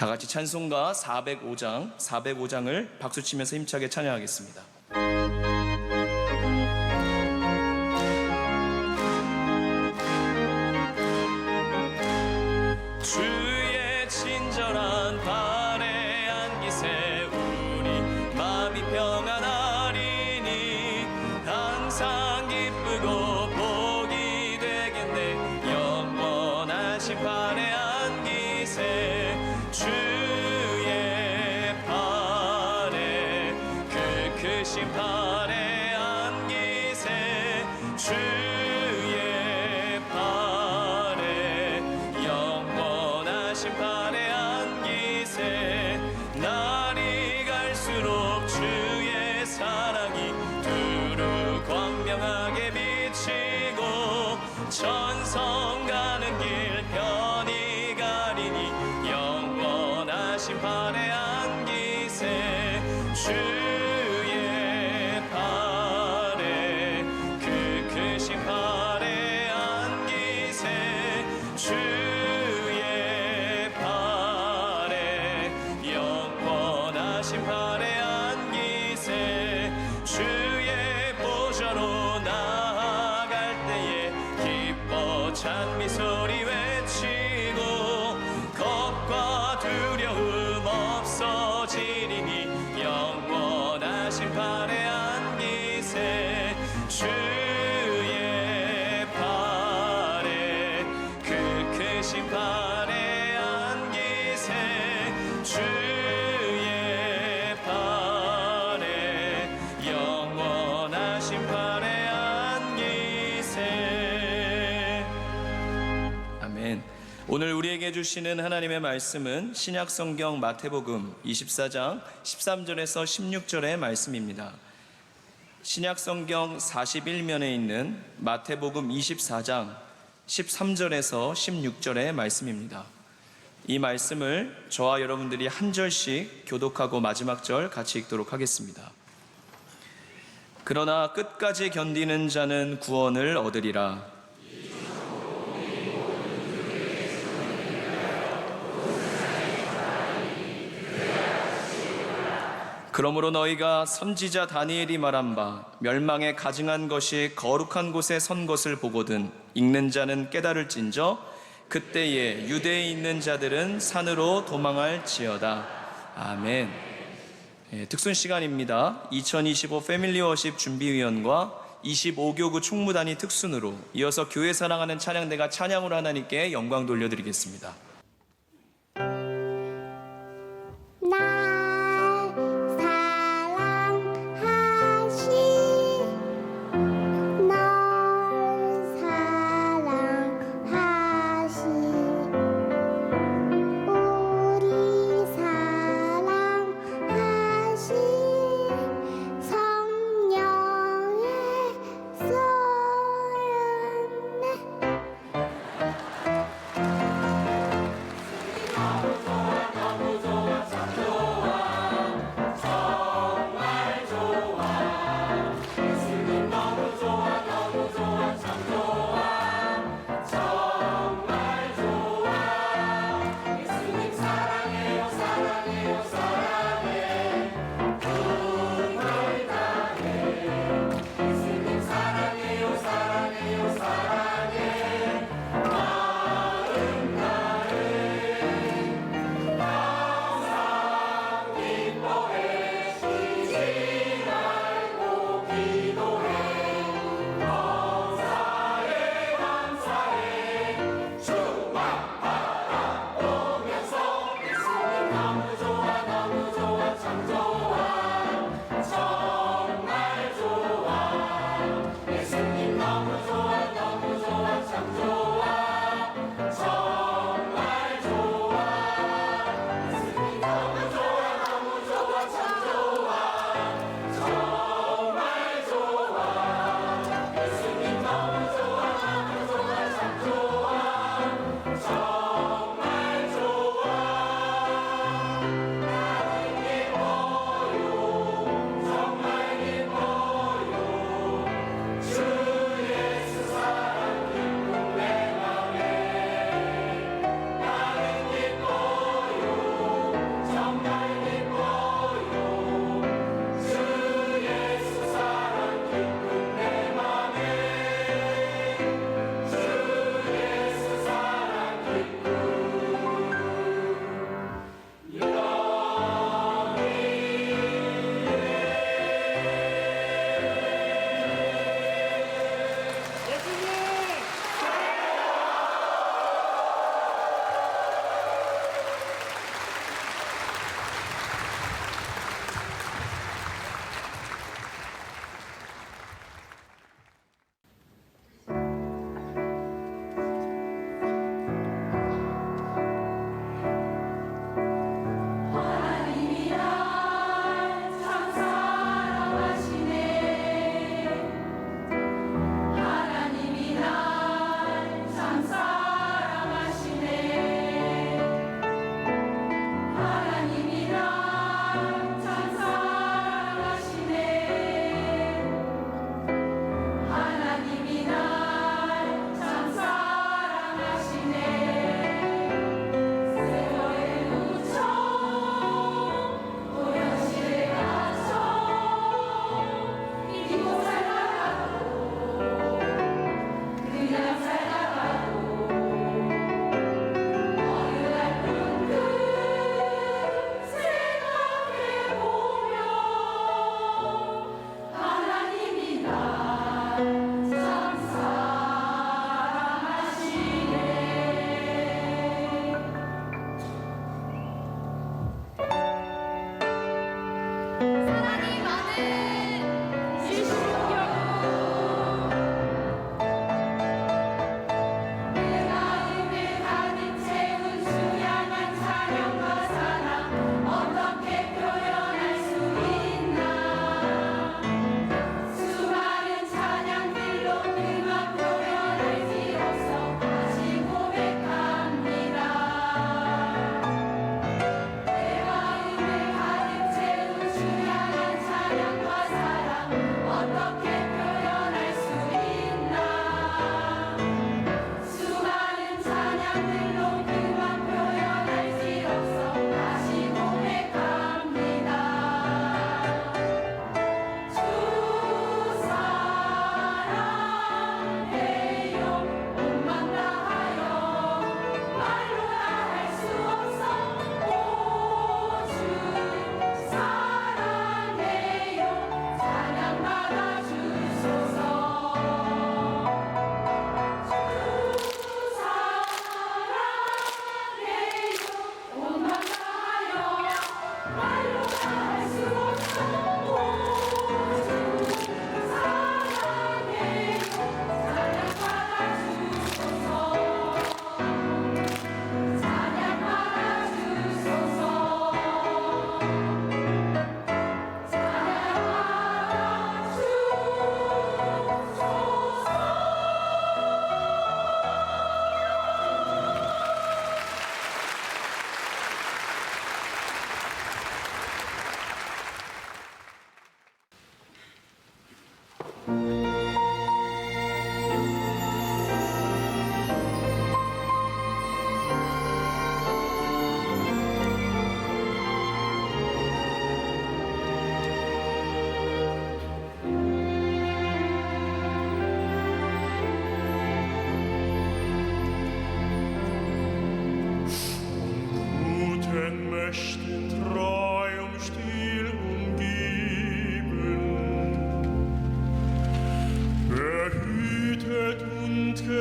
다 같이 찬송가 405장을 박수치면서 힘차게 찬양하겠습니다. 주의 친절한 발에 안기세 우리 마음이 평안하리니 항상 기쁘고 복이 되겠네. 영원하신 발에 안기세 주의 발에 그 크신 발에 안기세 주의 발에 영원하신 발에 안기세. 날이 갈수록 주의 사랑이 두루 광명하게 비치고 천성 가는 길 편히 가리니 영원하신 발에 안기세 주의 발에 그 크신 발에 안기세 주의 발에 영원하신 발에 안기세. 주의 보좌로 나아갈 때에 기뻐 찬미 소리 외치고 겁과 두려움 없어지리니 영원하신 발에 안기세 주의 발에 그 크신 발에 안기세 주의 발에 영원하신 발에 안기세. 아멘. 오늘 우리에게 주시는 하나님의 말씀은 신약성경 마태복음 24장 13절에서 16절의 말씀입니다. 신약성경 41면에 있는 마태복음 24장 13절에서 16절의 말씀입니다. 이 말씀을 저와 여러분들이 한 절씩 교독하고 마지막 절 같이 읽도록 하겠습니다. 그러나 끝까지 견디는 자는 구원을 얻으리라. 그러므로 너희가 선지자 다니엘이 말한 바 멸망에 가증한 것이 거룩한 곳에 선 것을 보거든 읽는 자는 깨달을진저 그때에 유대에 있는 자들은 산으로 도망할지어다. 아멘. 특순 시간입니다. 2025 패밀리 워십 준비위원과 25교구 총무단위 특순으로 이어서 교회 사랑하는 찬양대가 찬양으로 하나님께 영광 돌려드리겠습니다.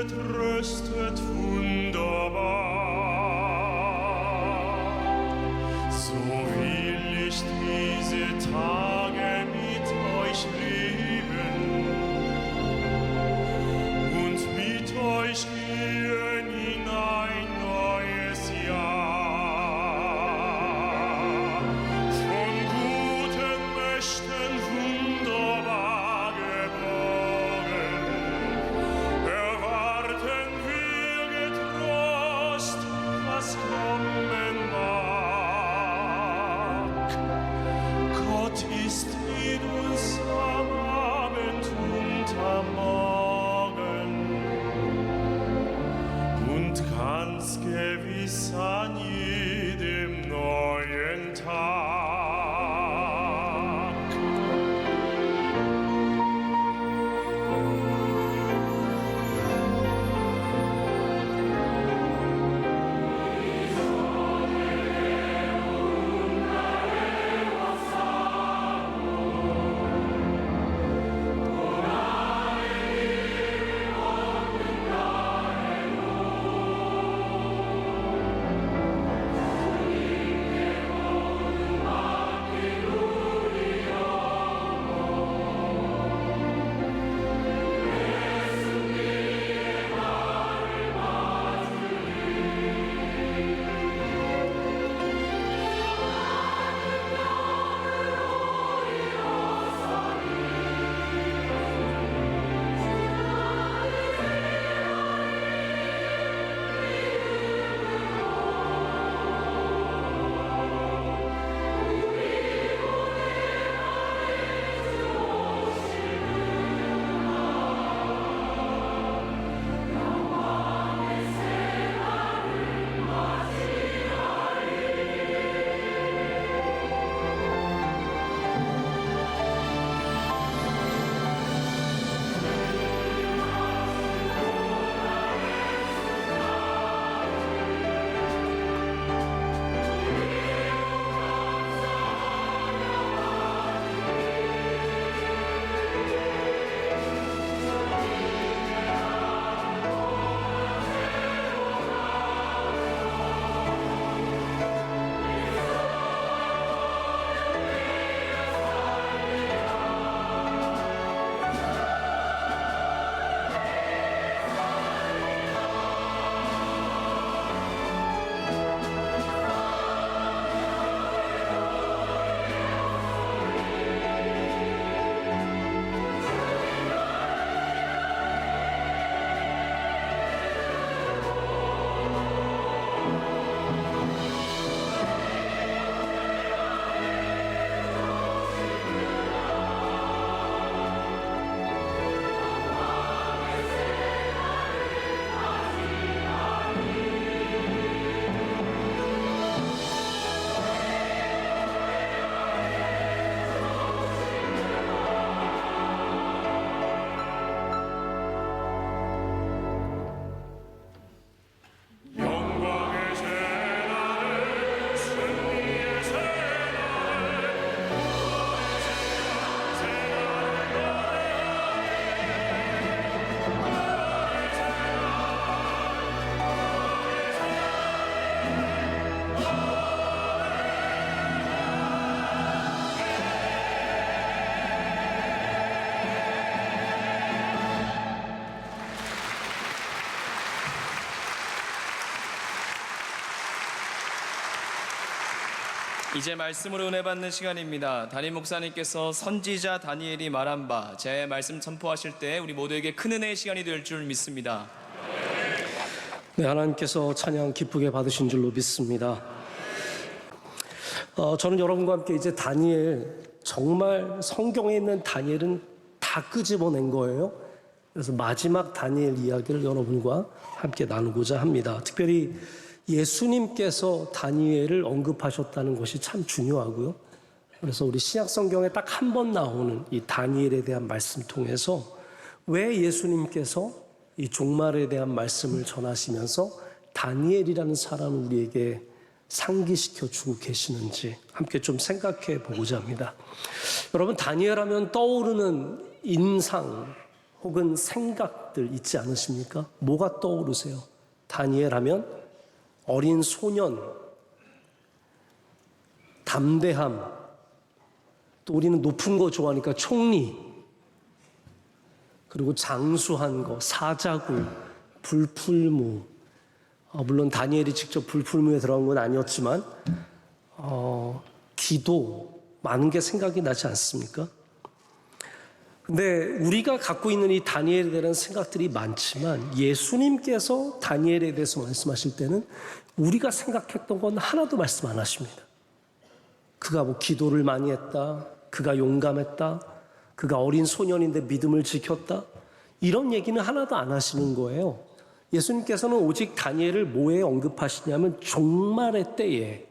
getröstet wunderbar. So will ich diese Tage mit euch leben und mit euch gehen in ein neues Jahr. Von guten Mächten wunderbar geborgen, erwarten wir getrost, was kommen mag. Gott ist mit uns am Abend und am Morgen und ganz gewiss an jedem neuen Tag. 이제 말씀으로 은혜 받는 시간입니다. 담임 목사님께서 선지자 다니엘이 말한 바 제 말씀 선포하실 때 우리 모두에게 큰 은혜의 시간이 될 줄 믿습니다. 네, 하나님께서 찬양 기쁘게 받으신 줄로 믿습니다. 저는 여러분과 함께 이제 다니엘, 정말 성경에 있는 다니엘은 다 끄집어낸 거예요. 그래서 마지막 다니엘 이야기를 여러분과 함께 나누고자 합니다. 특별히 예수님께서 다니엘을 언급하셨다는 것이 참 중요하고요. 그래서 우리 신약 성경에 딱 한 번 나오는 이 다니엘에 대한 말씀 통해서 왜 예수님께서 이 종말에 대한 말씀을 전하시면서 다니엘이라는 사람을 우리에게 상기시켜 주고 계시는지 함께 좀 생각해 보고자 합니다. 여러분, 다니엘 하면 떠오르는 인상 혹은 생각들 있지 않으십니까? 뭐가 떠오르세요? 다니엘 하면 어린 소년, 담대함, 또 우리는 높은 거 좋아하니까 총리, 그리고 장수한 거, 사자굴, 불풀무. 물론 다니엘이 직접 불풀무에 들어간 건 아니었지만 기도, 많은 게 생각이 나지 않습니까? 근데 우리가 갖고 있는 이 다니엘에 대한 생각들이 많지만 예수님께서 다니엘에 대해서 말씀하실 때는 우리가 생각했던 건 하나도 말씀 안 하십니다. 그가 뭐 기도를 많이 했다, 그가 용감했다, 그가 어린 소년인데 믿음을 지켰다, 이런 얘기는 하나도 안 하시는 거예요. 예수님께서는 오직 다니엘을 뭐에 언급하시냐면 종말의 때에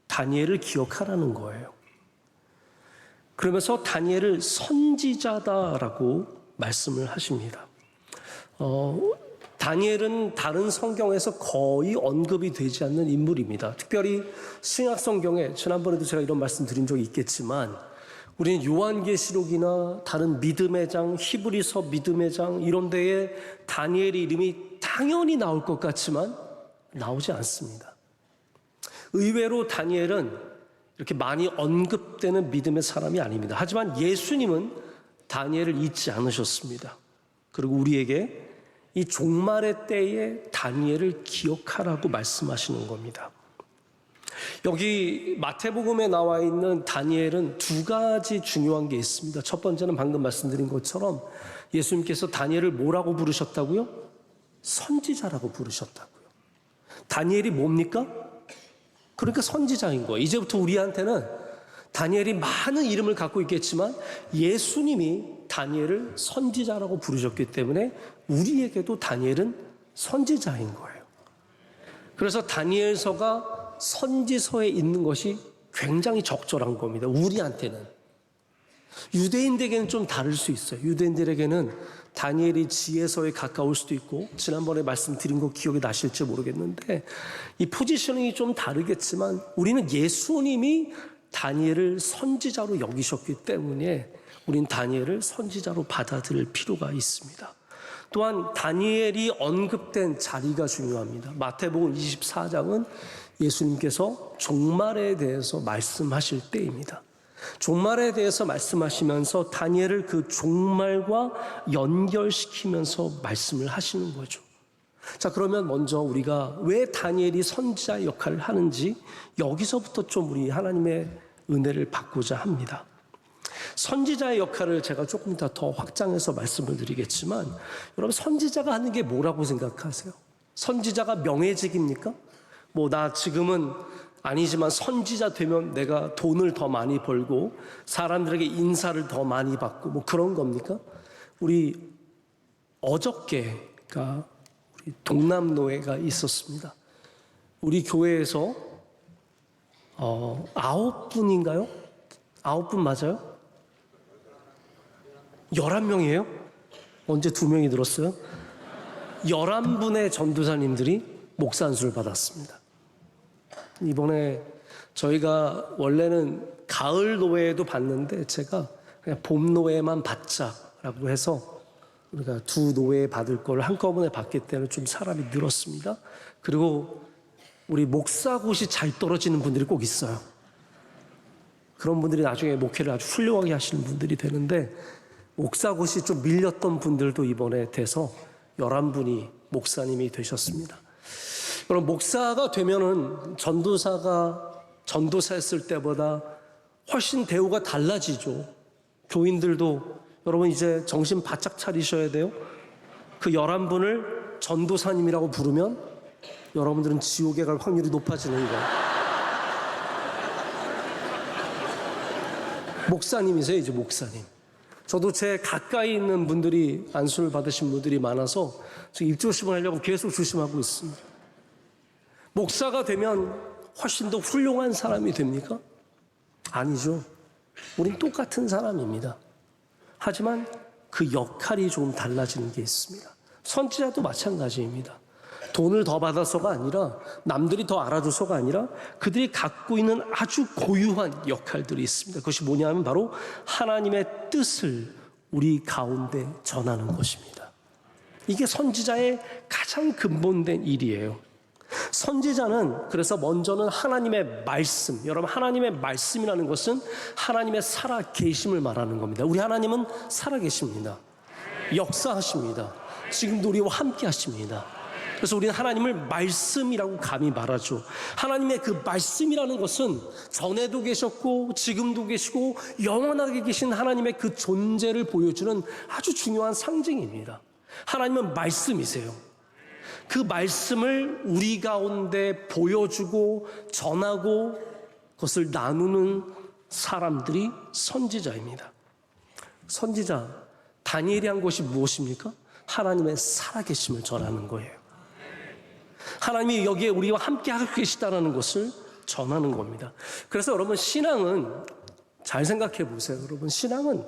다니엘을 기억하라는 거예요. 그러면서 다니엘을 선지자다라고 말씀을 하십니다. 다니엘은 다른 성경에서 거의 언급이 되지 않는 인물입니다. 특별히 신약 성경에 지난번에도 제가 이런 말씀 드린 적이 있겠지만 우리는 요한계시록이나 다른 믿음의 장, 히브리서 믿음의 장 이런 데에 다니엘의 이름이 당연히 나올 것 같지만 나오지 않습니다. 의외로 다니엘은 이렇게 많이 언급되는 믿음의 사람이 아닙니다. 하지만 예수님은 다니엘을 잊지 않으셨습니다. 그리고 우리에게 이 종말의 때에 다니엘을 기억하라고 말씀하시는 겁니다. 여기 마태복음에 나와 있는 다니엘은 두 가지 중요한 게 있습니다. 첫 번째는 방금 말씀드린 것처럼 예수님께서 다니엘을 뭐라고 부르셨다고요? 선지자라고 부르셨다고요. 다니엘이 뭡니까? 그러니까 선지자인 거예요. 이제부터 우리한테는 다니엘이 많은 이름을 갖고 있겠지만 예수님이 다니엘을 선지자라고 부르셨기 때문에 우리에게도 다니엘은 선지자인 거예요. 그래서 다니엘서가 선지서에 있는 것이 굉장히 적절한 겁니다. 우리한테는. 유대인들에게는 좀 다를 수 있어요. 유대인들에게는 다니엘이 지혜서에 가까울 수도 있고 지난번에 말씀드린 거 기억이 나실지 모르겠는데 이 포지셔닝이 좀 다르겠지만 우리는 예수님이 다니엘을 선지자로 여기셨기 때문에 우린 다니엘을 선지자로 받아들일 필요가 있습니다. 또한 다니엘이 언급된 자리가 중요합니다. 마태복음 24장은 예수님께서 종말에 대해서 말씀하실 때입니다. 종말에 대해서 말씀하시면서 다니엘을 그 종말과 연결시키면서 말씀을 하시는 거죠. 자, 그러면 먼저 우리가 왜 다니엘이 선지자 역할을 하는지 여기서부터 좀 우리 하나님의 은혜를 받고자 합니다. 선지자의 역할을 제가 조금 더 확장해서 말씀을 드리겠지만 여러분 선지자가 하는 게 뭐라고 생각하세요? 선지자가 명예직입니까? 뭐 나 지금은 아니지만 선지자 되면 내가 돈을 더 많이 벌고 사람들에게 인사를 더 많이 받고 뭐 그런 겁니까? 우리 어저께가 우리 동남노회가 있었습니다. 우리 교회에서 9분인가요? 9분 맞아요? 11명이에요? 언제 2명이 늘었어요? 11분의 전도사님들이 목사 안수를 받았습니다. 이번에 저희가 원래는 가을 노회에도 받는데 제가 그냥 봄 노회만 받자라고 해서 우리가 두 노회 받을 걸 한꺼번에 받기 때문에 좀 사람이 늘었습니다. 그리고 우리 목사고시 잘 떨어지는 분들이 꼭 있어요. 그런 분들이 나중에 목회를 아주 훌륭하게 하시는 분들이 되는데 목사고시 좀 밀렸던 분들도 이번에 돼서 11분이 목사님이 되셨습니다. 그럼 목사가 되면은 전도사였을 때보다 훨씬 대우가 달라지죠. 교인들도 여러분 이제 정신 바짝 차리셔야 돼요. 그 11분을 전도사님이라고 부르면 여러분들은 지옥에 갈 확률이 높아지는 거예요. 목사님이세요, 이제 목사님. 저도 제 가까이 있는 분들이 안수를 받으신 분들이 많아서 지금 입조심을 하려고 계속 조심하고 있습니다. 목사가 되면 훨씬 더 훌륭한 사람이 됩니까? 아니죠. 우린 똑같은 사람입니다. 하지만 그 역할이 조금 달라지는 게 있습니다. 선지자도 마찬가지입니다. 돈을 더 받아서가 아니라 남들이 더 알아줘서가 아니라 그들이 갖고 있는 아주 고유한 역할들이 있습니다. 그것이 뭐냐면 바로 하나님의 뜻을 우리 가운데 전하는 것입니다. 이게 선지자의 가장 근본된 일이에요. 선지자는 그래서 먼저는 하나님의 말씀, 여러분 하나님의 말씀이라는 것은 하나님의 살아계심을 말하는 겁니다. 우리 하나님은 살아계십니다. 역사하십니다. 지금도 우리와 함께 하십니다. 그래서 우리는 하나님을 말씀이라고 감히 말하죠. 하나님의 그 말씀이라는 것은 전에도 계셨고 지금도 계시고 영원하게 계신 하나님의 그 존재를 보여주는 아주 중요한 상징입니다. 하나님은 말씀이세요. 그 말씀을 우리 가운데 보여주고 전하고 그것을 나누는 사람들이 선지자입니다. 선지자 다니엘이 한 것이 무엇입니까? 하나님의 살아계심을 전하는 거예요. 하나님이 여기에 우리와 함께 하고 계시다는 것을 전하는 겁니다. 그래서 여러분 신앙은 잘 생각해 보세요. 여러분 신앙은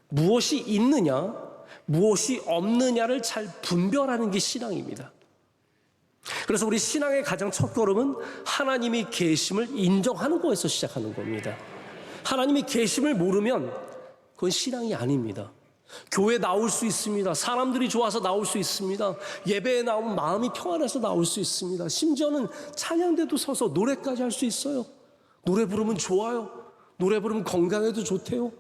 무엇이 있느냐 무엇이 없느냐를 잘 분별하는 게 신앙입니다. 그래서 우리 신앙의 가장 첫 걸음은 하나님이 계심을 인정하는 거에서 시작하는 겁니다. 하나님이 계심을 모르면 그건 신앙이 아닙니다. 교회 나올 수 있습니다. 사람들이 좋아서 나올 수 있습니다. 예배에 나오면 마음이 평안해서 나올 수 있습니다. 심지어는 찬양대도 서서 노래까지 할 수 있어요. 노래 부르면 좋아요. 노래 부르면 건강에도 좋대요.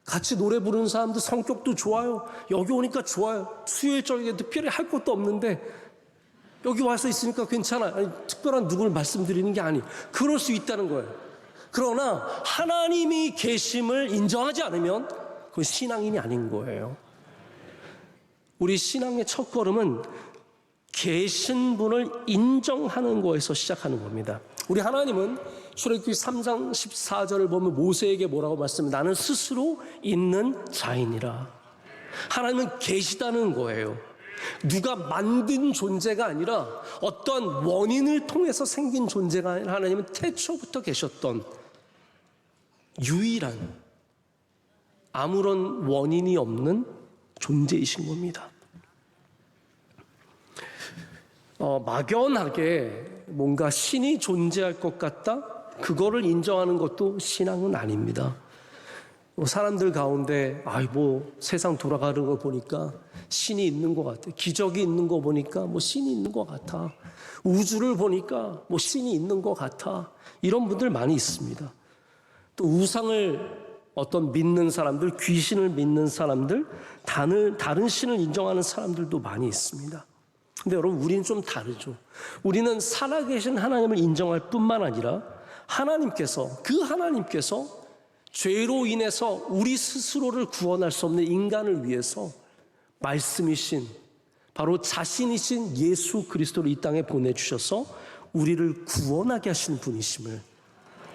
같이 노래 부르는 사람들 성격도 좋아요. 여기 오니까 좋아요. 수요일 저녁에 특별히 할 것도 없는데 여기 와서 있으니까 괜찮아. 아니, 특별한 누구를 말씀드리는 게 아니. 그럴 수 있다는 거예요. 그러나 하나님이 계심을 인정하지 않으면 그건 신앙인이 아닌 거예요. 우리 신앙의 첫 걸음은 계신 분을 인정하는 거에서 시작하는 겁니다. 우리 하나님은 출애굽기 3장 14절을 보면 모세에게 뭐라고 말씀해요? 나는 스스로 있는 자이니라. 하나님은 계시다는 거예요. 누가 만든 존재가 아니라 어떤 원인을 통해서 생긴 존재가 아니라 하나님은 태초부터 계셨던 유일한 아무런 원인이 없는 존재이신 겁니다. 막연하게 뭔가 신이 존재할 것 같다? 그거를 인정하는 것도 신앙은 아닙니다. 사람들 가운데 세상 돌아가는 거 보니까 신이 있는 것 같아. 기적이 있는 거 보니까 신이 있는 것 같아. 우주를 보니까 신이 있는 것 같아. 이런 분들 많이 있습니다. 또 우상을 어떤 믿는 사람들, 귀신을 믿는 사람들, 다른 신을 인정하는 사람들도 많이 있습니다. 근데 여러분 우리는 좀 다르죠. 우리는 살아계신 하나님을 인정할 뿐만 아니라 하나님께서 죄로 인해서 우리 스스로를 구원할 수 없는 인간을 위해서 말씀이신 바로 자신이신 예수 그리스도를 이 땅에 보내주셔서 우리를 구원하게 하신 분이심을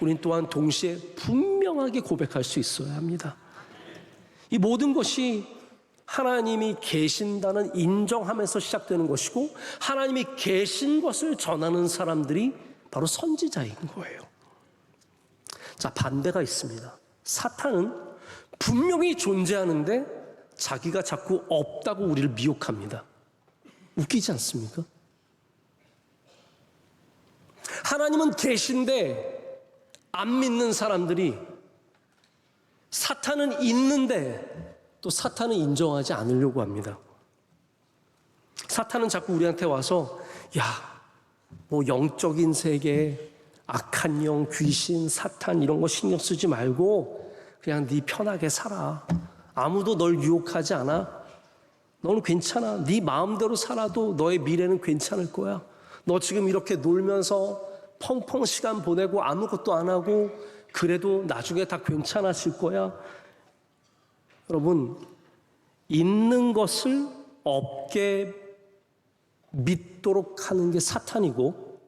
우린 또한 동시에 분명하게 고백할 수 있어야 합니다. 이 모든 것이 하나님이 계신다는 인정하면서 시작되는 것이고 하나님이 계신 것을 전하는 사람들이 바로 선지자인 거예요. 자, 반대가 있습니다. 사탄은 분명히 존재하는데 자기가 자꾸 없다고 우리를 미혹합니다. 웃기지 않습니까? 하나님은 계신데 안 믿는 사람들이 사탄은 있는데 또 사탄은 인정하지 않으려고 합니다. 사탄은 자꾸 우리한테 와서 영적인 세계, 악한 영, 귀신, 사탄 이런 거 신경 쓰지 말고 그냥 네 편하게 살아. 아무도 널 유혹하지 않아. 너는 괜찮아. 네 마음대로 살아도 너의 미래는 괜찮을 거야. 너 지금 이렇게 놀면서 펑펑 시간 보내고 아무것도 안 하고 그래도 나중에 다 괜찮아질 거야. 여러분, 있는 것을 없게 믿도록 하는 게 사탄이고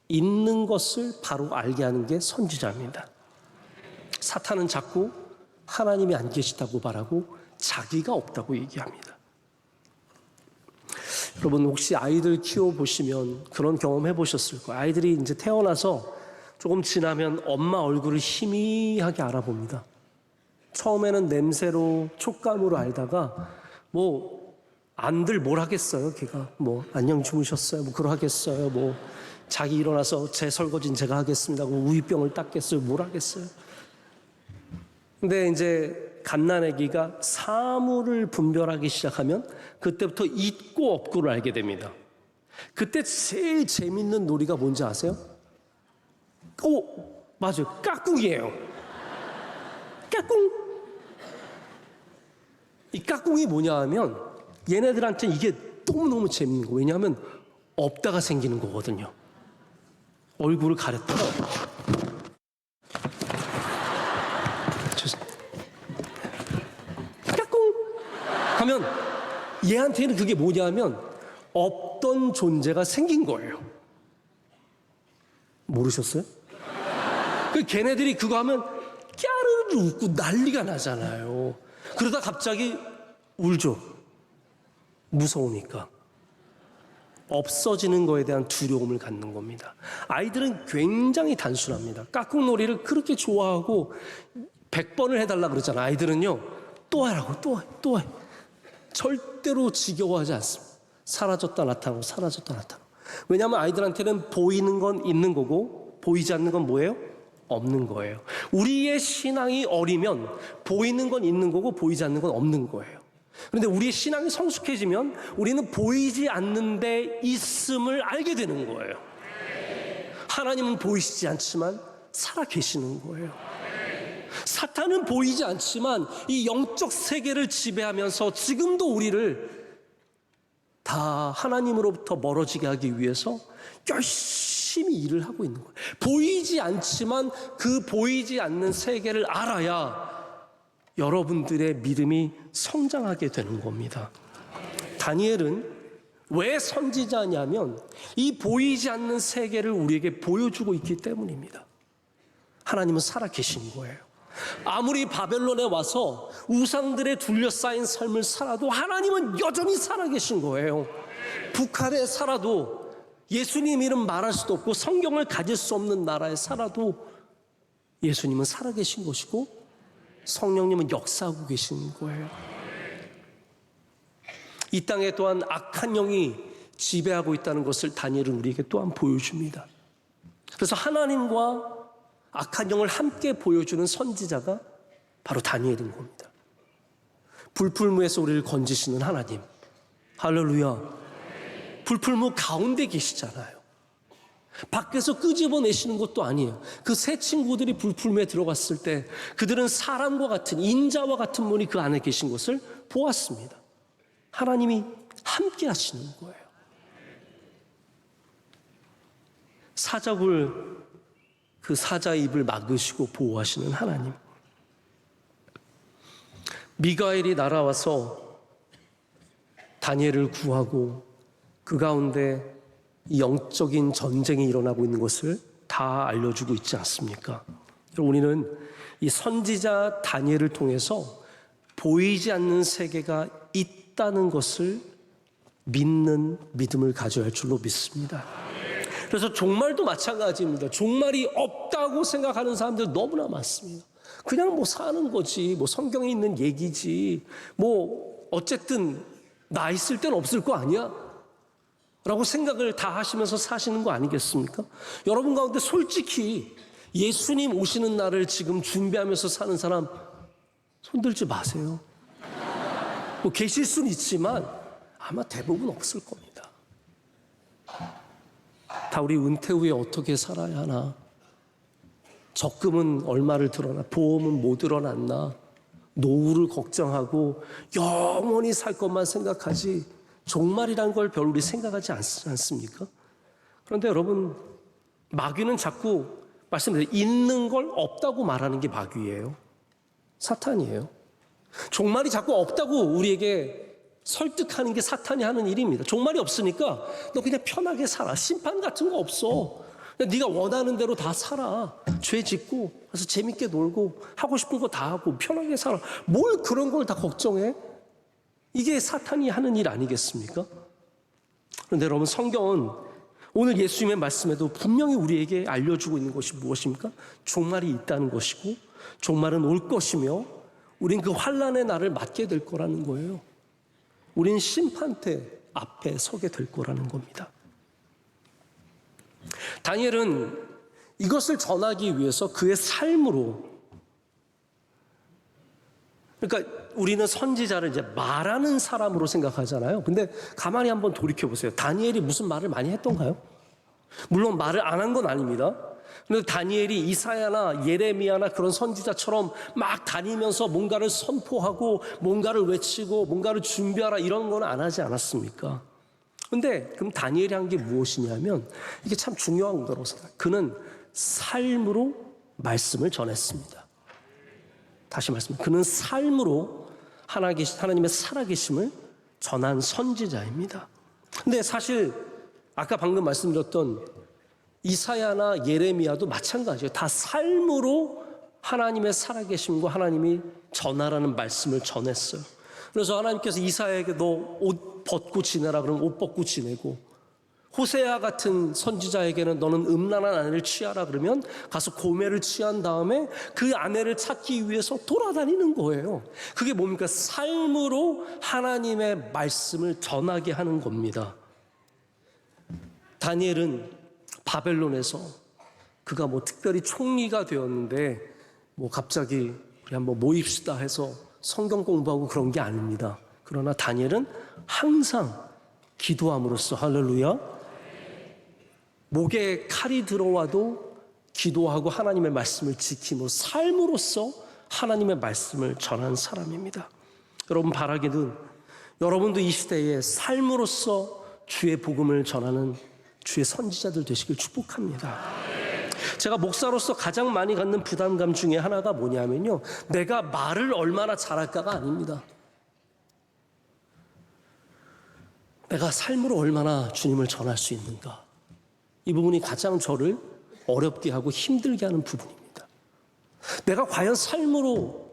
있는 것을 바로 알게 하는 게 선지자입니다. 사탄은 자꾸 하나님이 안 계시다고 말하고 자기가 없다고 얘기합니다. 여러분 혹시 아이들 키워보시면 그런 경험 해보셨을 거예요. 아이들이 이제 태어나서 조금 지나면 엄마 얼굴을 희미하게 알아봅니다. 처음에는 냄새로 촉감으로 알다가 안들 뭘 하겠어요. 걔가 안녕 주무셨어요. 그걸 하겠어요. 자기 일어나서 제 설거지는 제가 하겠습니다. 우유병을 닦겠어요. 뭘 하겠어요. 근데 이제 갓난아기가 사물을 분별하기 시작하면 그때부터 있고 없고를 알게 됩니다. 그때 제일 재밌는 놀이가 뭔지 아세요? 맞아요. 까꿍이에요. 까꿍. 이 까꿍이 뭐냐 하면 얘네들한테 이게 너무너무 재밌는 거. 왜냐하면 없다가 생기는 거거든요. 얼굴을 가렸다가 까꿍 하면 얘한테는 그게 뭐냐 하면 없던 존재가 생긴 거예요. 모르셨어요? 그 걔네들이 그거 하면 깨르르 웃고 난리가 나잖아요. 그러다 갑자기 울죠. 무서우니까. 없어지는 거에 대한 두려움을 갖는 겁니다. 아이들은 굉장히 단순합니다. 까꿍놀이를 그렇게 좋아하고 100번을 해달라 그러잖아요. 아이들은요. 또 하라고 또 해. 절대로 지겨워하지 않습니다. 사라졌다 나타나고 사라졌다 나타나고. 왜냐하면 아이들한테는 보이는 건 있는 거고 보이지 않는 건 뭐예요? 없는 거예요. 우리의 신앙이 어리면 보이는 건 있는 거고 보이지 않는 건 없는 거예요. 그런데 우리의 신앙이 성숙해지면 우리는 보이지 않는 데 있음을 알게 되는 거예요. 하나님은 보이시지 않지만 살아 계시는 거예요. 사탄은 보이지 않지만 이 영적 세계를 지배하면서 지금도 우리를 다 하나님으로부터 멀어지게 하기 위해서 열심히 일을 하고 있는 거예요. 보이지 않지만 그 보이지 않는 세계를 알아야 여러분들의 믿음이 성장하게 되는 겁니다. 다니엘은 왜 선지자냐면 이 보이지 않는 세계를 우리에게 보여주고 있기 때문입니다. 하나님은 살아계신 거예요. 아무리 바벨론에 와서 우상들에 둘러싸인 삶을 살아도 하나님은 여전히 살아계신 거예요. 북한에 살아도 예수님 이름 말할 수도 없고 성경을 가질 수 없는 나라에 살아도 예수님은 살아계신 것이고 성령님은 역사하고 계신 거예요. 이 땅에 또한 악한 영이 지배하고 있다는 것을 다니엘은 우리에게 또한 보여줍니다. 그래서 하나님과 악한 영을 함께 보여주는 선지자가 바로 다니엘인 겁니다. 불풀무에서 우리를 건지시는 하나님. 할렐루야. 불풀무 가운데 계시잖아요. 밖에서 끄집어내시는 것도 아니에요. 그 세 친구들이 불풀무에 들어갔을 때 그들은 사람과 같은 인자와 같은 분이 그 안에 계신 것을 보았습니다. 하나님이 함께 하시는 거예요. 사자굴 그 사자의 입을 막으시고 보호하시는 하나님. 미가엘이 날아와서 다니엘을 구하고 그 가운데 영적인 전쟁이 일어나고 있는 것을 다 알려주고 있지 않습니까? 우리는 이 선지자 다니엘을 통해서 보이지 않는 세계가 있다는 것을 믿는 믿음을 가져야 할 줄로 믿습니다. 그래서 종말도 마찬가지입니다. 종말이 없다고 생각하는 사람들 너무나 많습니다. 그냥 뭐 사는 거지, 뭐 성경에 있는 얘기지, 뭐 어쨌든 나 있을 땐 없을 거 아니야? 라고 생각을 다 하시면서 사시는 거 아니겠습니까? 여러분 가운데 솔직히 예수님 오시는 날을 지금 준비하면서 사는 사람 손들지 마세요. 뭐 계실 수는 있지만 아마 대부분 없을 겁니다. 다 우리 은퇴 후에 어떻게 살아야 하나? 적금은 얼마를 들어나? 보험은 뭐 들어놨나? 노후를 걱정하고 영원히 살 것만 생각하지 종말이란 걸 별로 우리 생각하지 않습니까? 그런데 여러분, 마귀는 자꾸 말씀드려요. 있는 걸 없다고 말하는 게 마귀예요. 사탄이에요. 종말이 자꾸 없다고 우리에게 설득하는 게 사탄이 하는 일입니다. 종말이 없으니까 너 그냥 편하게 살아. 심판 같은 거 없어. 그냥 네가 원하는 대로 다 살아. 죄 짓고 가서 재밌게 놀고 하고 싶은 거 다 하고 편하게 살아. 뭘 그런 걸 다 걱정해? 이게 사탄이 하는 일 아니겠습니까? 그런데 여러분, 성경은 오늘 예수님의 말씀에도 분명히 우리에게 알려주고 있는 것이 무엇입니까? 종말이 있다는 것이고 종말은 올 것이며 우린 그 환난의 날을 맞게 될 거라는 거예요. 우린 심판대 앞에 서게 될 거라는 겁니다. 다니엘은 이것을 전하기 위해서 그의 삶으로 그러니까 우리는 선지자를 이제 말하는 사람으로 생각하잖아요. 근데 가만히 한번 돌이켜 보세요. 다니엘이 무슨 말을 많이 했던가요? 물론 말을 안 한 건 아닙니다. 그런데 다니엘이 이사야나 예레미야나 그런 선지자처럼 막 다니면서 뭔가를 선포하고 뭔가를 외치고 뭔가를 준비하라 이런 건 안 하지 않았습니까? 근데 그럼 다니엘이 한 게 무엇이냐면 이게 참 중요한 거라고 생각해요. 그는 삶으로 말씀을 전했습니다. 다시 말씀드립니다. 그는 삶으로 하나님의 살아계심을 전한 선지자입니다. 근데 사실 아까 방금 말씀드렸던 이사야나 예레미야도 마찬가지예요. 다 삶으로 하나님의 살아계심과 하나님이 전하라는 말씀을 전했어요. 그래서 하나님께서 이사야에게 너 옷 벗고 지내라 그러면 옷 벗고 지내고, 호세아 같은 선지자에게는 너는 음란한 아내를 취하라 그러면 가서 고매를 취한 다음에 그 아내를 찾기 위해서 돌아다니는 거예요. 그게 뭡니까? 삶으로 하나님의 말씀을 전하게 하는 겁니다. 다니엘은 바벨론에서 그가 뭐 특별히 총리가 되었는데 뭐 갑자기 우리 한번 모입시다 해서 성경 공부하고 그런 게 아닙니다. 그러나 다니엘은 항상 기도함으로써, 할렐루야, 목에 칼이 들어와도 기도하고 하나님의 말씀을 지킴으로 삶으로써 하나님의 말씀을 전한 사람입니다. 여러분 바라기는 여러분도 이 시대에 삶으로써 주의 복음을 전하는 주의 선지자들 되시길 축복합니다. 제가 목사로서 가장 많이 갖는 부담감 중에 하나가 뭐냐면요, 내가 말을 얼마나 잘할까가 아닙니다. 내가 삶으로 얼마나 주님을 전할 수 있는가, 이 부분이 가장 저를 어렵게 하고 힘들게 하는 부분입니다. 내가 과연 삶으로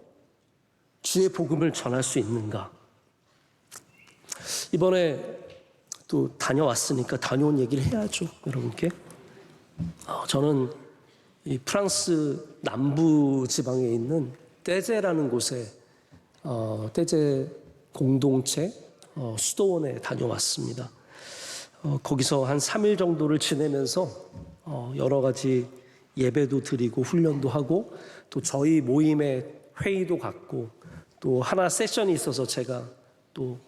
주의 복음을 전할 수 있는가. 이번에 또 다녀왔으니까 다녀온 얘기를 해야죠, 여러분께. 저는 이 프랑스 남부 지방에 있는 떼제라는 곳에 떼제 공동체 수도원에 다녀왔습니다. 거기서 한 3일 정도를 지내면서 여러 가지 예배도 드리고 훈련도 하고 또 저희 모임에 회의도 갖고 또 하나 세션이 있어서 제가 또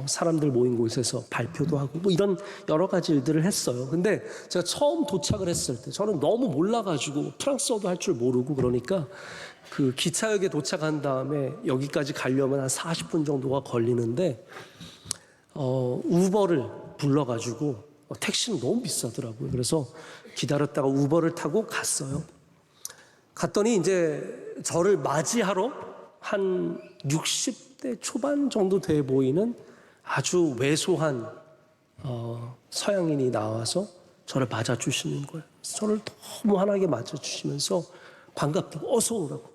사람들 모인 곳에서 발표도 하고 뭐 이런 여러 가지 일들을 했어요. 근데 제가 처음 도착을 했을 때 저는 너무 몰라가지고 프랑스어도 할 줄 모르고, 그러니까 그 기차역에 도착한 다음에 여기까지 가려면 한 40분 정도가 걸리는데 우버를 불러가지고 택시는 너무 비싸더라고요. 그래서 기다렸다가 우버를 타고 갔어요. 갔더니 이제 저를 맞이하러 한 60대 초반 정도 돼 보이는 아주 왜소한 서양인이 나와서 저를 맞아주시는 거예요. 저를 너무 환하게 맞아주시면서 반갑다고, 어서 오라고,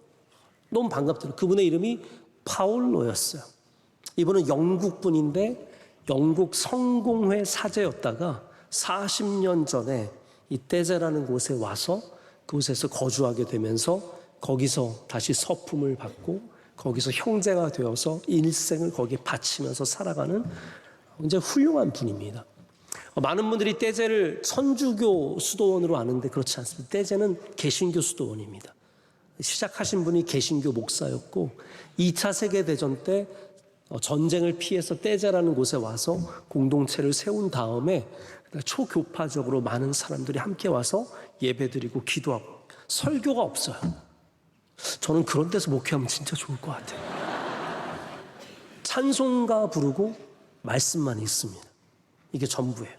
너무 반갑더라고요. 그분의 이름이 파울로였어요. 이분은 영국 분인데 영국 성공회 사제였다가 40년 전에 이 떼제라는 곳에 와서 그곳에서 거주하게 되면서 거기서 다시 서품을 받고 거기서 형제가 되어서 일생을 거기에 바치면서 살아가는 굉장히 훌륭한 분입니다. 많은 분들이 떼제를 천주교 수도원으로 아는데 그렇지 않습니다. 떼제는 개신교 수도원입니다. 시작하신 분이 개신교 목사였고 2차 세계대전 때 전쟁을 피해서 떼제라는 곳에 와서 공동체를 세운 다음에 초교파적으로 많은 사람들이 함께 와서 예배드리고 기도하고, 설교가 없어요. 저는 그런 데서 목회하면 진짜 좋을 것 같아요. 찬송가 부르고 말씀만 있습니다. 이게 전부예요.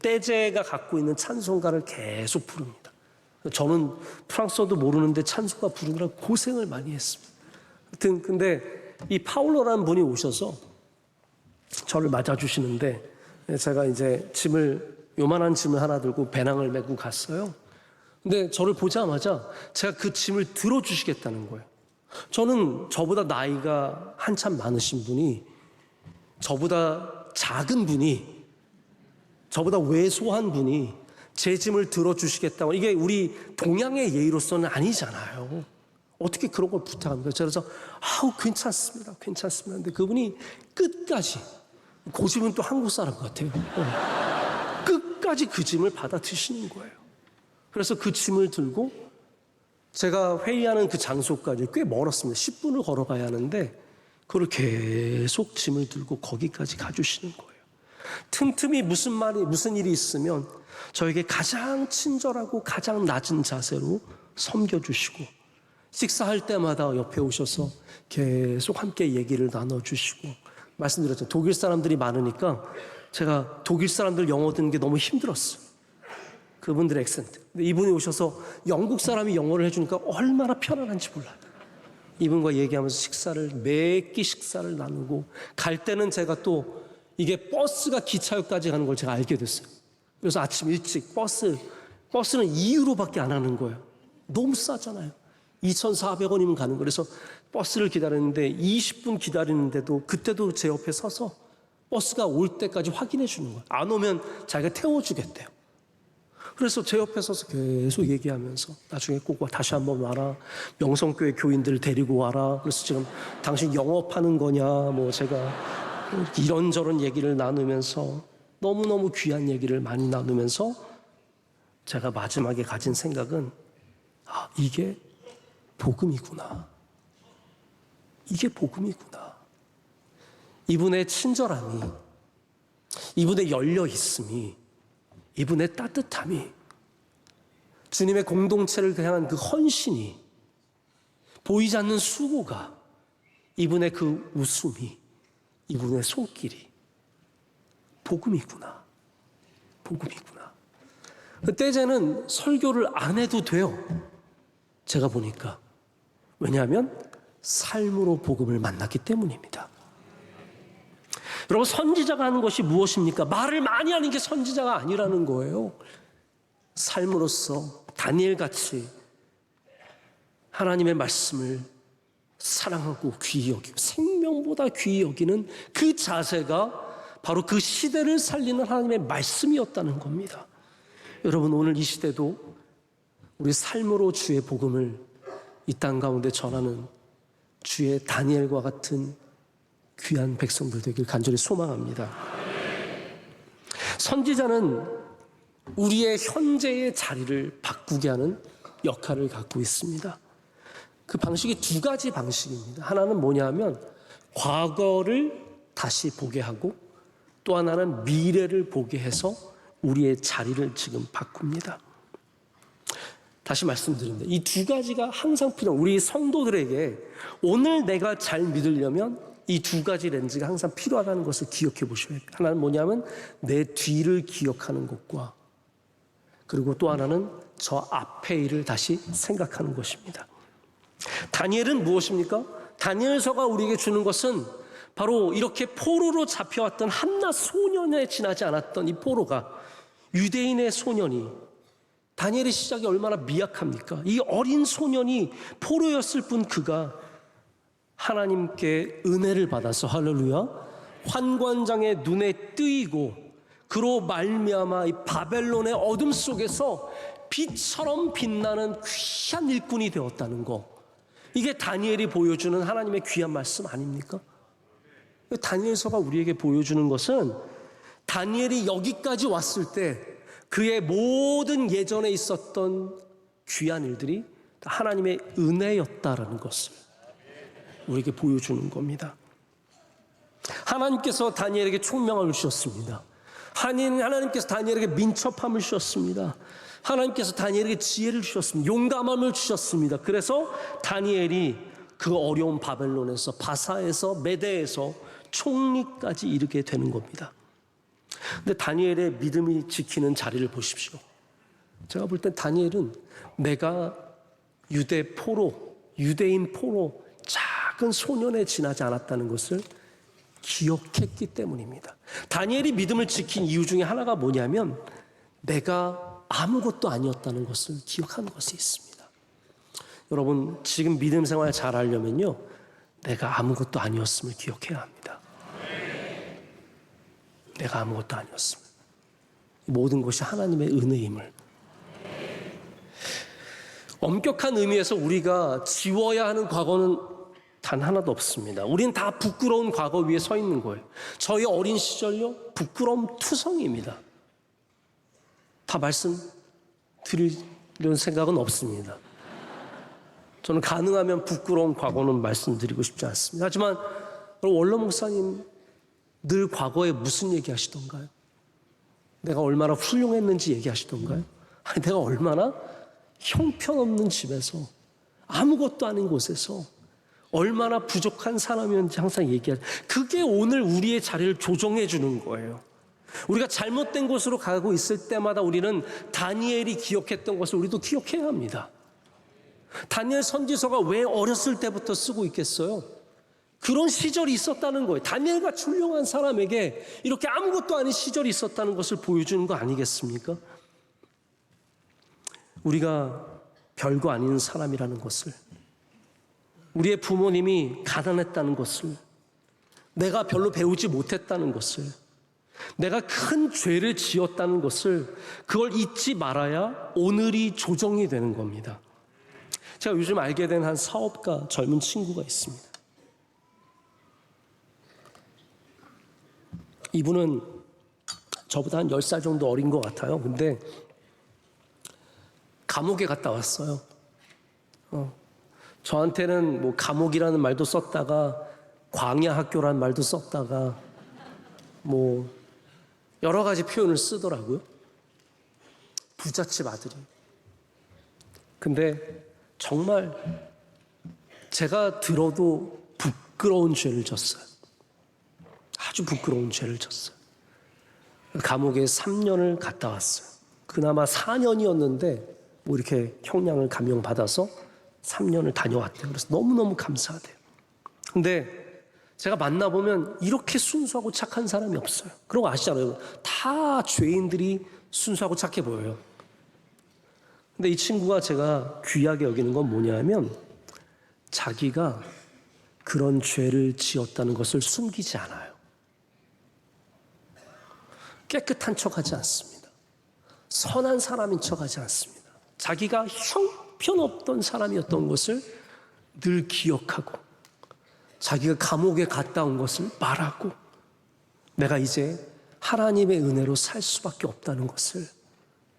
떼제가 갖고 있는 찬송가를 계속 부릅니다. 저는 프랑스어도 모르는데 찬송가 부르느라 고생을 많이 했습니다. 하여튼 근데 이 파울로라는 분이 오셔서 저를 맞아주시는데 제가 이제 요만한 짐을 하나 들고 배낭을 메고 갔어요. 근데 저를 보자마자 제가 그 짐을 들어주시겠다는 거예요. 저는 저보다 나이가 한참 많으신 분이, 저보다 작은 분이, 저보다 왜소한 분이 제 짐을 들어주시겠다고, 이게 우리 동양의 예의로서는 아니잖아요. 어떻게 그런 걸 부탁합니까? 그래서 괜찮습니다, 괜찮습니다. 근데 그분이 끝까지, 고집은 또 한국 사람 같아요. 끝까지 그 짐을 받아 드시는 거예요. 그래서 그 짐을 들고 제가 회의하는 그 장소까지 꽤 멀었습니다. 10분을 걸어가야 하는데 그걸 계속 짐을 들고 거기까지 가주시는 거예요. 틈틈이 무슨 일이 있으면 저에게 가장 친절하고 가장 낮은 자세로 섬겨주시고, 식사할 때마다 옆에 오셔서 계속 함께 얘기를 나눠주시고, 말씀드렸죠. 독일 사람들이 많으니까 제가 독일 사람들 영어 듣는 게 너무 힘들었어요. 그분들의 액센트. 근데 이분이 오셔서 영국 사람이 영어를 해주니까 얼마나 편안한지 몰라요. 이분과 얘기하면서 매 끼 식사를 나누고, 갈 때는 제가 또 이게 버스가 기차역까지 가는 걸 제가 알게 됐어요. 그래서 아침 일찍 버스는 2유로밖에 안 하는 거예요. 너무 싸잖아요. 2,400원이면 가는 거예요. 그래서 버스를 기다렸는데 20분 기다리는데도 그때도 제 옆에 서서 버스가 올 때까지 확인해 주는 거예요. 안 오면 자기가 태워주겠대요. 그래서 제 옆에 서서 계속 얘기하면서 나중에 꼭 다시 한번 와라. 명성교회 교인들 데리고 와라. 그래서 지금 당신 영업하는 거냐. 뭐 제가 이런저런 얘기를 나누면서 너무너무 귀한 얘기를 많이 나누면서 제가 마지막에 가진 생각은 이게 복음이구나. 이게 복음이구나. 이분의 친절함이, 이분의 열려있음이, 이분의 따뜻함이, 주님의 공동체를 향한 그 헌신이, 보이지 않는 수고가, 이분의 그 웃음이, 이분의 손길이 복음이구나. 복음이구나. 그때 이제는 설교를 안 해도 돼요. 제가 보니까. 왜냐하면 삶으로 복음을 만났기 때문입니다. 여러분, 선지자가 하는 것이 무엇입니까? 말을 많이 하는 게 선지자가 아니라는 거예요. 삶으로서 다니엘같이 하나님의 말씀을 사랑하고 귀히 여기고 생명보다 귀히 여기는 그 자세가 바로 그 시대를 살리는 하나님의 말씀이었다는 겁니다. 여러분, 오늘 이 시대도 우리 삶으로 주의 복음을 이 땅 가운데 전하는 주의 다니엘과 같은 귀한 백성들 되길 간절히 소망합니다. 선지자는 우리의 현재의 자리를 바꾸게 하는 역할을 갖고 있습니다. 그 방식이 두 가지 방식입니다. 하나는 뭐냐면 과거를 다시 보게 하고, 또 하나는 미래를 보게 해서 우리의 자리를 지금 바꿉니다. 다시 말씀드립니다. 이 두 가지가 항상 필요한, 우리 성도들에게 오늘 내가 잘 믿으려면 이 두 가지 렌즈가 항상 필요하다는 것을 기억해 보셔야 돼요. 하나는 뭐냐면 내 뒤를 기억하는 것과, 그리고 또 하나는 저 앞의 일을 다시 생각하는 것입니다. 다니엘은 무엇입니까? 다니엘서가 우리에게 주는 것은 바로 이렇게 포로로 잡혀왔던 한낱 소년에 지나지 않았던 이 포로가, 유대인의 소년이, 다니엘의 시작이 얼마나 미약합니까? 이 어린 소년이 포로였을 뿐 그가 하나님께 은혜를 받아서, 할렐루야, 환관장의 눈에 뜨이고 그로 말미암아 이 바벨론의 어둠 속에서 빛처럼 빛나는 귀한 일꾼이 되었다는 거, 이게 다니엘이 보여주는 하나님의 귀한 말씀 아닙니까? 다니엘서가 우리에게 보여주는 것은 다니엘이 여기까지 왔을 때 그의 모든 예전에 있었던 귀한 일들이 하나님의 은혜였다라는 것을 우리에게 보여주는 겁니다. 하나님께서 다니엘에게 총명함을 주셨습니다. 하나님께서 다니엘에게 민첩함을 주셨습니다. 하나님께서 다니엘에게 지혜를 주셨습니다. 용감함을 주셨습니다. 그래서 다니엘이 그 어려운 바벨론에서, 바사에서, 메대에서 총리까지 이르게 되는 겁니다. 근데 다니엘의 믿음이 지키는 자리를 보십시오. 제가 볼 땐 다니엘은 내가 유대인 포로, 작은 소년에 지나지 않았다는 것을 기억했기 때문입니다. 다니엘이 믿음을 지킨 이유 중에 하나가 뭐냐면 내가 아무것도 아니었다는 것을 기억하는 것이 있습니다. 여러분, 지금 믿음 생활 잘 하려면요, 내가 아무것도 아니었음을 기억해야 합니다. 내가 아무것도 아니었음. 모든 것이 하나님의 은혜임을. 엄격한 의미에서 우리가 지워야 하는 과거는 단 하나도 없습니다. 우리는 다 부끄러운 과거 위에 서 있는 거예요. 저희 어린 시절요, 부끄러움 투성입니다. 다 말씀드리려는 생각은 없습니다. 저는 가능하면 부끄러운 과거는 말씀드리고 싶지 않습니다. 하지만 원로 목사님 늘 과거에 무슨 얘기하시던가요? 내가 얼마나 훌륭했는지 얘기하시던가요? 아니, 내가 얼마나 형편없는 집에서 아무것도 아닌 곳에서 얼마나 부족한 사람이었는지 항상 얘기하죠. 그게 오늘 우리의 자리를 조정해 주는 거예요. 우리가 잘못된 곳으로 가고 있을 때마다 우리는 다니엘이 기억했던 것을 우리도 기억해야 합니다. 다니엘 선지서가 왜 어렸을 때부터 쓰고 있겠어요? 그런 시절이 있었다는 거예요. 다니엘같이 훌륭한 사람에게 이렇게 아무것도 아닌 시절이 있었다는 것을 보여주는 거 아니겠습니까? 우리가 별거 아닌 사람이라는 것을, 우리의 부모님이 가난했다는 것을, 내가 별로 배우지 못했다는 것을, 내가 큰 죄를 지었다는 것을, 그걸 잊지 말아야 오늘이 조정이 되는 겁니다. 제가 요즘 알게 된 한 사업가 젊은 친구가 있습니다. 이분은 저보다 한 10살 정도 어린 것 같아요. 근데 감옥에 갔다 왔어요. 저한테는 뭐 감옥이라는 말도 썼다가 광야 학교라는 말도 썼다가 뭐 여러 가지 표현을 쓰더라고요. 부잣집 아들이. 근데 정말 제가 들어도 부끄러운 죄를 졌어요. 아주 부끄러운 죄를 졌어요. 감옥에 3년을 갔다 왔어요. 그나마 4년이었는데 뭐 이렇게 형량을 감형받아서 3년을 다녀왔대요. 그래서 너무너무 감사하대요. 근데 제가 만나보면 이렇게 순수하고 착한 사람이 없어요. 그런 거 아시잖아요. 다 죄인들이 순수하고 착해 보여요. 근데 이 친구가 제가 귀하게 여기는 건 뭐냐면 자기가 그런 죄를 지었다는 것을 숨기지 않아요. 깨끗한 척하지 않습니다. 선한 사람인 척하지 않습니다. 자기가 형편없던 사람이었던 것을 늘 기억하고 자기가 감옥에 갔다 온 것을 말하고 내가 이제 하나님의 은혜로 살 수밖에 없다는 것을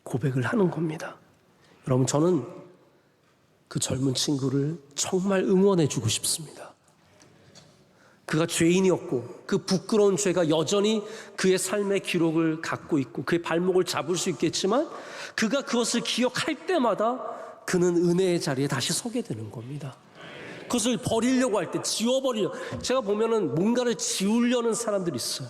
고백을 하는 겁니다. 여러분, 저는 그 젊은 친구를 정말 응원해 주고 싶습니다. 그가 죄인이었고 그 부끄러운 죄가 여전히 그의 삶의 기록을 갖고 있고 그의 발목을 잡을 수 있겠지만 그가 그것을 기억할 때마다 그는 은혜의 자리에 다시 서게 되는 겁니다. 그것을 버리려고 할 때 지워버리려. 제가 보면은 뭔가를 지우려는 사람들이 있어요.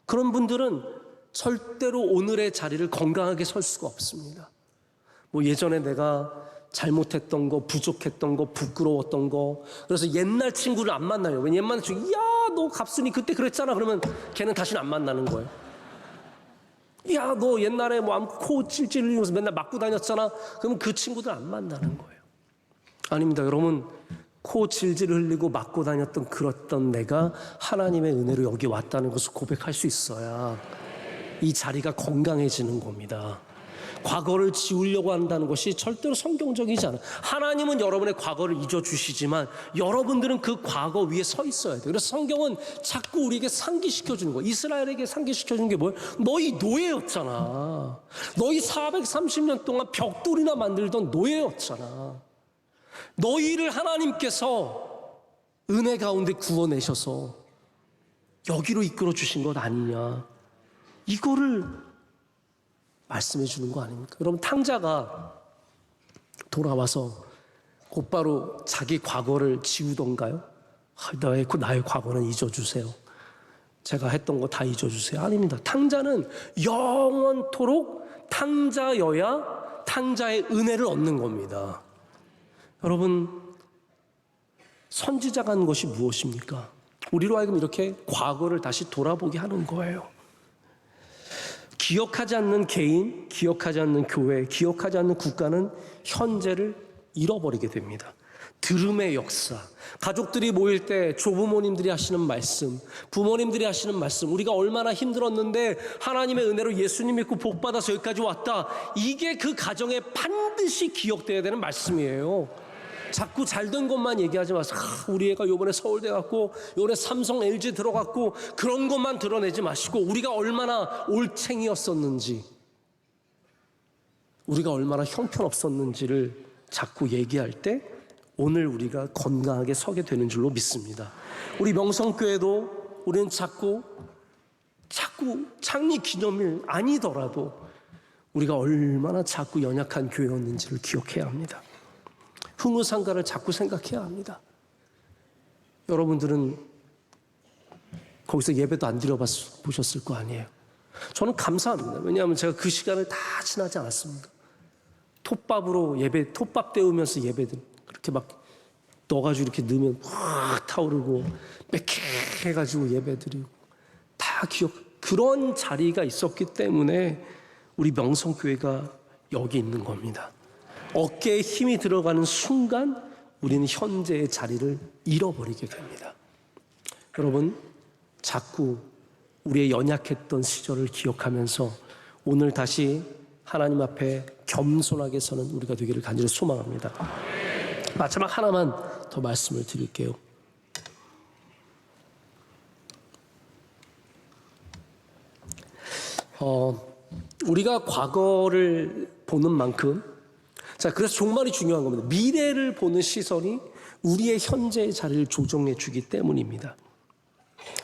그런 분들은 절대로 오늘의 자리를 건강하게 설 수가 없습니다. 뭐 예전에 내가 잘못했던 거, 부족했던 거, 부끄러웠던 거. 그래서 옛날 친구를 안 만나요. 왜냐면 옛날 친구, 야, 너 갑순이 그때 그랬잖아. 그러면 걔는 다시는 안 만나는 거예요. 야, 너 옛날에 뭐 코 찔찔 흘리면서 맨날 맞고 다녔잖아. 그러면 그 친구들 안 만나는 거예요. 아닙니다. 여러분, 코 질질 흘리고 맞고 다녔던 그랬던 내가 하나님의 은혜로 여기 왔다는 것을 고백할 수 있어야 이 자리가 건강해지는 겁니다. 과거를 지우려고 한다는 것이 절대로 성경적이지 않아요. 하나님은 여러분의 과거를 잊어주시지만 여러분들은 그 과거 위에 서 있어야 돼요. 그래서 성경은 자꾸 우리에게 상기시켜주는 거예요. 이스라엘에게 상기시켜주는 게 뭐예요? 너희 노예였잖아. 너희 430년 동안 벽돌이나 만들던 노예였잖아. 너희를 하나님께서 은혜 가운데 구원내셔서 여기로 이끌어 주신 것 아니냐. 이거를 말씀해 주는 거 아닙니까? 여러분, 탕자가 돌아와서 곧바로 자기 과거를 지우던가요? 나의 과거는 잊어주세요. 제가 했던 거 다 잊어주세요. 아닙니다. 탕자는 영원토록 탕자여야 탕자의 은혜를 얻는 겁니다. 여러분, 선지자가 한 것이 무엇입니까? 우리로 하여금 이렇게 과거를 다시 돌아보게 하는 거예요. 기억하지 않는 개인, 기억하지 않는 교회, 기억하지 않는 국가는 현재를 잃어버리게 됩니다. 들음의 역사, 가족들이 모일 때 조부모님들이 하시는 말씀, 부모님들이 하시는 말씀, 우리가 얼마나 힘들었는데 하나님의 은혜로 예수님 믿고 복받아서 여기까지 왔다. 이게 그 가정에 반드시 기억돼야 되는 말씀이에요. 자꾸 잘된 것만 얘기하지 마세요. 우리 애가 요번에 서울대 갔고 요번에 삼성 LG 들어갔고 그런 것만 드러내지 마시고 우리가 얼마나 올챙이였었는지, 우리가 얼마나 형편없었는지를 자꾸 얘기할 때 오늘 우리가 건강하게 서게 되는 줄로 믿습니다. 우리 명성교회도 우리는 자꾸 창립 기념일 아니더라도 우리가 얼마나 자꾸 연약한 교회였는지를 기억해야 합니다. 흥우상가를 자꾸 생각해야 합니다. 여러분들은 거기서 예배도 안 드려보셨을 거 아니에요. 저는 감사합니다. 왜냐하면 제가 그 시간을 다 지나지 않았습니다. 톱밥으로 톱밥 데우면서 예배들 그렇게 막 넣어가지고 이렇게 넣으면 확 타오르고 빽해가지고 예배드리고 다 그런 자리가 있었기 때문에 우리 명성교회가 여기 있는 겁니다. 어깨에 힘이 들어가는 순간 우리는 현재의 자리를 잃어버리게 됩니다. 여러분, 자꾸 우리의 연약했던 시절을 기억하면서 오늘 다시 하나님 앞에 겸손하게 서는 우리가 되기를 간절히 소망합니다. 마지막 하나만 더 말씀을 드릴게요. 우리가 과거를 보는 만큼, 자, 그래서 종말이 중요한 겁니다. 미래를 보는 시선이 우리의 현재의 자리를 조정해 주기 때문입니다.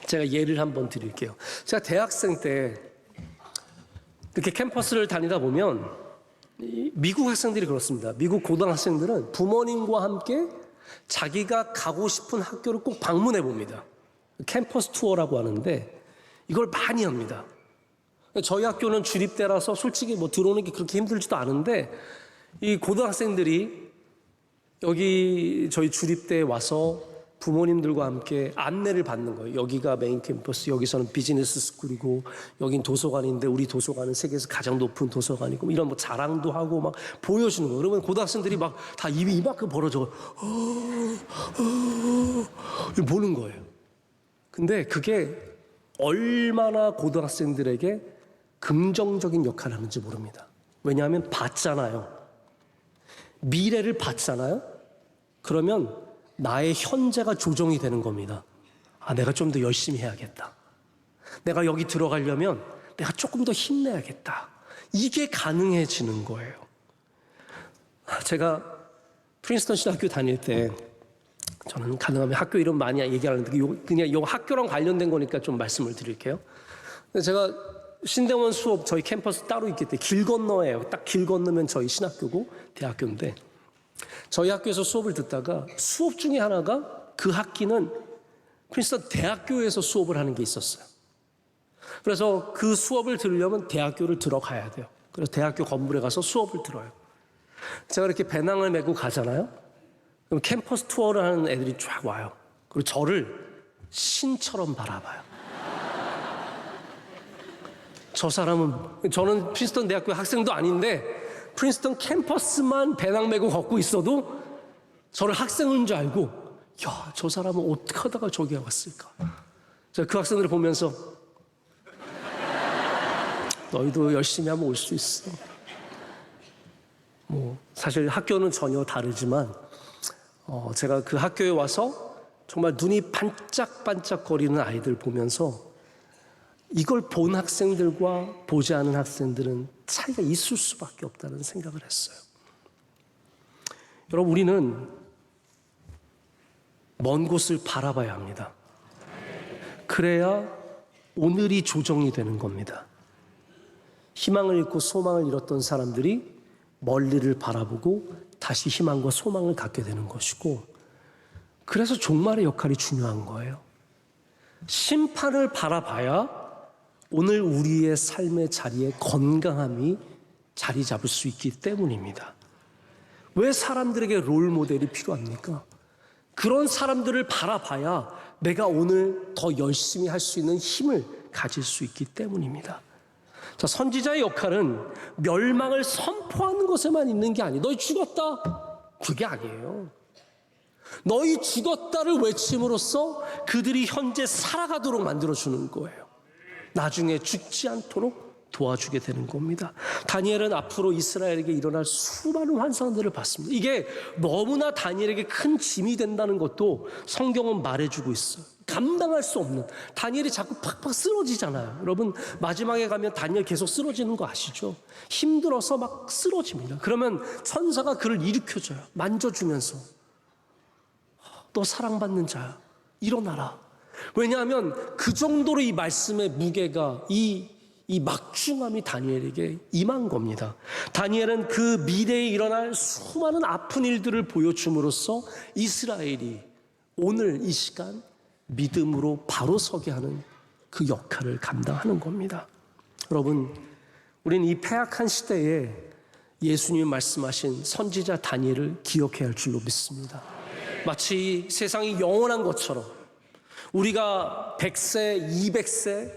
제가 예를 한번 드릴게요. 제가 대학생 때 이렇게 캠퍼스를 다니다 보면 미국 학생들이 그렇습니다. 미국 고등학생들은 부모님과 함께 자기가 가고 싶은 학교를 꼭 방문해 봅니다. 캠퍼스 투어라고 하는데 이걸 많이 합니다. 저희 학교는 주립대라서 솔직히 뭐 들어오는 게 그렇게 힘들지도 않은데 이 고등학생들이 여기 저희 주립대에 와서 부모님들과 함께 안내를 받는 거예요. 여기가 메인 캠퍼스, 여기서는 비즈니스 스쿨이고 여긴 도서관인데 우리 도서관은 세계에서 가장 높은 도서관이고 이런 뭐 자랑도 하고 막 보여주는 거예요. 그러면 고등학생들이 막 다 입이 이만큼 벌어져 보는 거예요. 근데 그게 얼마나 고등학생들에게 긍정적인 역할을 하는지 모릅니다. 왜냐하면 봤잖아요. 미래를 봤잖아요. 그러면 나의 현재가 조정이 되는 겁니다. 아, 내가 좀 더 열심히 해야겠다. 내가 여기 들어가려면 내가 조금 더 힘내야겠다. 이게 가능해지는 거예요. 제가 프린스턴 신학교 다닐 때 저는 가능하면 학교 이름 많이 얘기하는데 그냥 이 학교랑 관련된 거니까 좀 말씀을 드릴게요. 제가 신대원 수업 저희 캠퍼스 따로 있기 때문에 길 건너예요. 딱 길 건너면 저희 신학교고 대학교인데 저희 학교에서 수업을 듣다가 수업 중에 하나가 그 학기는 프린스턴 대학교에서 수업을 하는 게 있었어요. 그래서 그 수업을 들으려면 대학교를 들어가야 돼요. 그래서 대학교 건물에 가서 수업을 들어요. 제가 이렇게 배낭을 메고 가잖아요. 그럼 캠퍼스 투어를 하는 애들이 쫙 와요. 그리고 저를 신처럼 바라봐요. 저 사람은, 저는 프린스턴 대학교 학생도 아닌데 프린스턴 캠퍼스만 배낭 메고 걷고 있어도 저를 학생인 줄 알고 야, 저 사람은 어떻게 하다가 저기 왔을까. 제가 그 학생들을 보면서 너희도 열심히 하면 올 수 있어. 뭐 사실 학교는 전혀 다르지만 제가 그 학교에 와서 정말 눈이 반짝반짝거리는 아이들 보면서 이걸 본 학생들과 보지 않은 학생들은 차이가 있을 수밖에 없다는 생각을 했어요. 여러분, 우리는 먼 곳을 바라봐야 합니다. 그래야 오늘이 조정이 되는 겁니다. 희망을 잃고 소망을 잃었던 사람들이 멀리를 바라보고 다시 희망과 소망을 갖게 되는 것이고, 그래서 종말의 역할이 중요한 거예요. 심판을 바라봐야 오늘 우리의 삶의 자리에 건강함이 자리 잡을 수 있기 때문입니다. 왜 사람들에게 롤 모델이 필요합니까? 그런 사람들을 바라봐야 내가 오늘 더 열심히 할 수 있는 힘을 가질 수 있기 때문입니다. 자, 선지자의 역할은 멸망을 선포하는 것에만 있는 게 아니에요. 너희 죽었다. 그게 아니에요. 너희 죽었다를 외침으로써 그들이 현재 살아가도록 만들어주는 거예요. 나중에 죽지 않도록 도와주게 되는 겁니다. 다니엘은 앞으로 이스라엘에게 일어날 수많은 환상들을 봤습니다. 이게 너무나 다니엘에게 큰 짐이 된다는 것도 성경은 말해주고 있어요. 감당할 수 없는, 다니엘이 자꾸 팍팍 쓰러지잖아요. 여러분, 마지막에 가면 다니엘 계속 쓰러지는 거 아시죠? 힘들어서 막 쓰러집니다. 그러면 천사가 그를 일으켜줘요. 만져주면서 너 사랑받는 자야. 일어나라. 왜냐하면 그 정도로 이 말씀의 무게가 이 막중함이 다니엘에게 임한 겁니다. 다니엘은 그 미래에 일어날 수많은 아픈 일들을 보여줌으로써 이스라엘이 오늘 이 시간 믿음으로 바로 서게 하는 그 역할을 감당하는 겁니다. 여러분, 우리는 이 패악한 시대에 예수님이 말씀하신 선지자 다니엘을 기억해야 할 줄로 믿습니다. 마치 세상이 영원한 것처럼 우리가 100세, 200세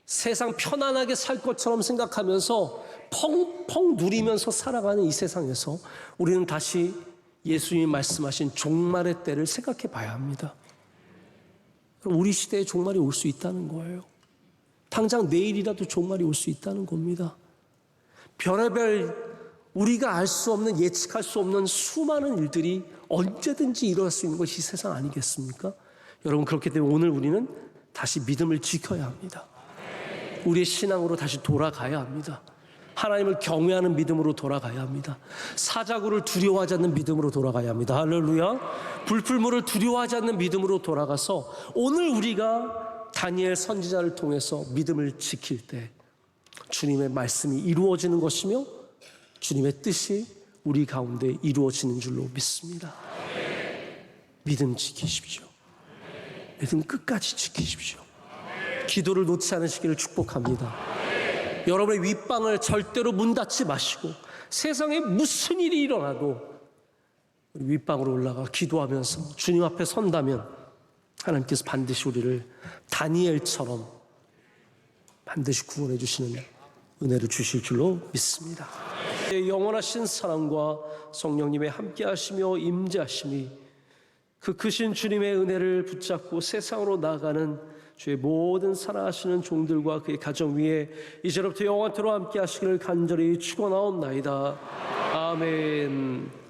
세상 편안하게 살 것처럼 생각하면서 펑펑 누리면서 살아가는 이 세상에서 우리는 다시 예수님이 말씀하신 종말의 때를 생각해 봐야 합니다. 우리 시대에 종말이 올 수 있다는 거예요. 당장 내일이라도 종말이 올 수 있다는 겁니다. 별의별 우리가 알 수 없는, 예측할 수 없는 수많은 일들이 언제든지 일어날 수 있는 것이 세상 아니겠습니까? 여러분, 그렇기 때문에 오늘 우리는 다시 믿음을 지켜야 합니다. 우리의 신앙으로 다시 돌아가야 합니다. 하나님을 경외하는 믿음으로 돌아가야 합니다. 사자굴을 두려워하지 않는 믿음으로 돌아가야 합니다. 할렐루야. 불풀물을 두려워하지 않는 믿음으로 돌아가서 오늘 우리가 다니엘 선지자를 통해서 믿음을 지킬 때 주님의 말씀이 이루어지는 것이며 주님의 뜻이 우리 가운데 이루어지는 줄로 믿습니다. 믿음 지키십시오. 믿음 끝까지 지키십시오. 기도를 놓지 않으시기를 축복합니다. 여러분의 윗방을 절대로 문 닫지 마시고 세상에 무슨 일이 일어나도 우리 윗방으로 올라가 기도하면서 주님 앞에 선다면 하나님께서 반드시 우리를 다니엘처럼 반드시 구원해 주시는 은혜를 주실 줄로 믿습니다. 영원하신 사랑과 성령님의 함께 하시며 임재하심이 그 크신 주님의 은혜를 붙잡고 세상으로 나아가는 주의 모든 사랑하시는 종들과 그의 가정 위에 이제로부터 영원토록 함께 하시기를 간절히 축원하옵나이다. 아멘.